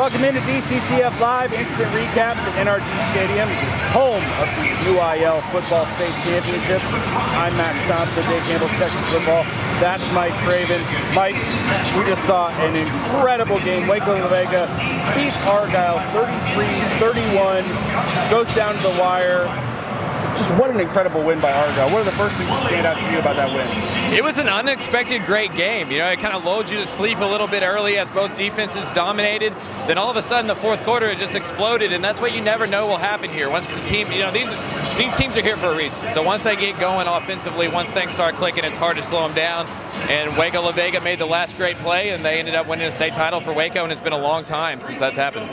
Welcome into DCTF Live, instant recaps at NRG Stadium, home of the new IL Football State Championship. I'm Matt Thompson, Dave Campbell's Texas Football. That's Mike Craven. Mike, we just saw an incredible game. Waco La Vega beats Argyle 33-31, goes down to the wire. Just what an incredible win by Argyle. What are the first things that stand out to you about that win? It was an unexpected great game. You know, it kind of lulled you to sleep a little bit early as both defenses dominated. Then all of a sudden, the fourth quarter, it just exploded, and that's what you never know will happen here. Once the team, you know, these teams are here for a reason. So once they get going offensively, once things start clicking, it's hard to slow them down. And Waco La Vega made the last great play, and they ended up winning a state title for Waco, and it's been a long time since that's happened.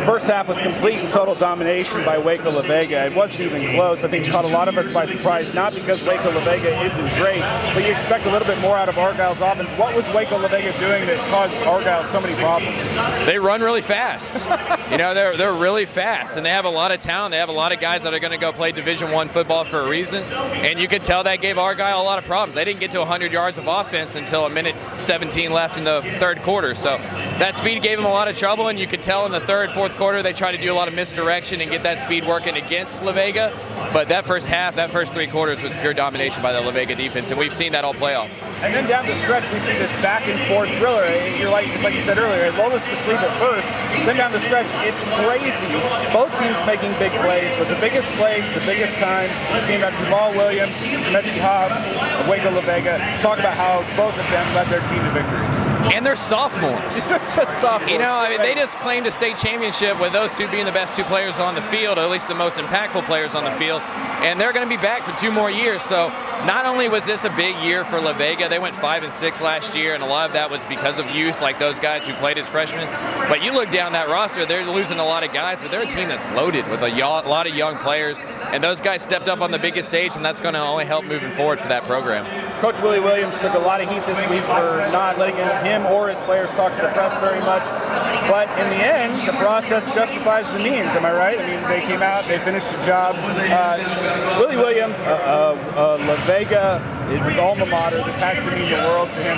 First half was complete and total domination by Waco La Vega. It wasn't even close. I think it caught a lot of us by surprise, not because Waco La Vega isn't great, but you expect a little bit more out of Argyle's offense. What was Waco La Vega doing that caused Argyle so many problems? They run really fast. You know, they're really fast, and they have a lot of talent. They have a lot of guys that are going to go play Division I football for a reason, and you could tell that gave Argyle a lot of problems. They didn't get to 100 yards of offense until a minute 17 left in the third quarter, so that speed gave them a lot of trouble, and you could tell in the third, fourth quarter they tried to do a lot of misdirection and get that speed working against La Vega, but that first half, that first three quarters was pure domination by the La Vega defense, and we've seen that all playoffs. And then down the stretch, we see this back and forth thriller. You're like you said earlier, it lulled us to sleep at first. Then down the stretch, it's crazy. Both teams making big plays, but the biggest plays, the biggest time, came out Jamal Williams, Reggie Hobbs, Waco La Vega. Talk about how both of them led their team to victories. And they're sophomores. Just sophomores. You know, I mean, they just claimed a state championship with those two being the best two players on the field, or at least the most impactful players on the field. And they're going to be back for 2 more years. So not only was this a big year for La Vega, they went 5-6 last year, and a lot of that was because of youth, like those guys who played as freshmen. But you look down that roster, they're losing a lot of guys, but they're a team that's loaded with a lot of young players. And those guys stepped up on the biggest stage, and that's going to only help moving forward for that program. Coach Willie Williams took a lot of heat this week for not letting him or his players talk to the press very much. But in the end, the process justifies the means. Am I right? I mean, they came out, they finished the job. Willie Williams, La Vega is his alma mater. This has to mean the world to him.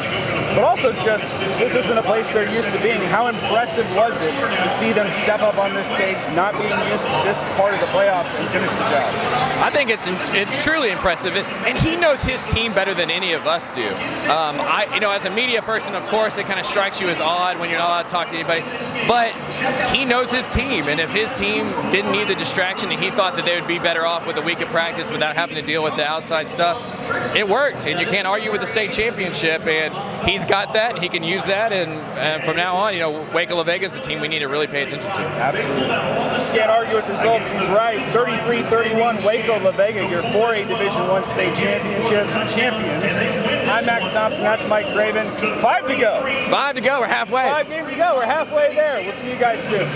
But also just, this isn't a place they're used to being. How impressive was it to see them step up on this stage, not being used to this part of the playoffs, and finish the job? I think it's truly impressive, and he knows his team better than any of us do. You know, as a media person, of course, it kind of strikes you as odd when you're not allowed to talk to anybody, but he knows his team, and if his team didn't need the distraction and he thought that they would be better off with a week of practice without having to deal with the outside stuff, it worked, and you can't argue with the state championship, and he's got that, and he can use that, and from now on, you know, Waco La Vega is a team we need to really pay attention to. Absolutely. Can't argue with the results. He's right. 33-31, Waco La Vega, your 4A Division I state championship champions. I'm Max Thompson. That's Mike Craven. 5 to go. 5 to go. We're halfway. 5 games to go. We're halfway there. We'll see you guys soon.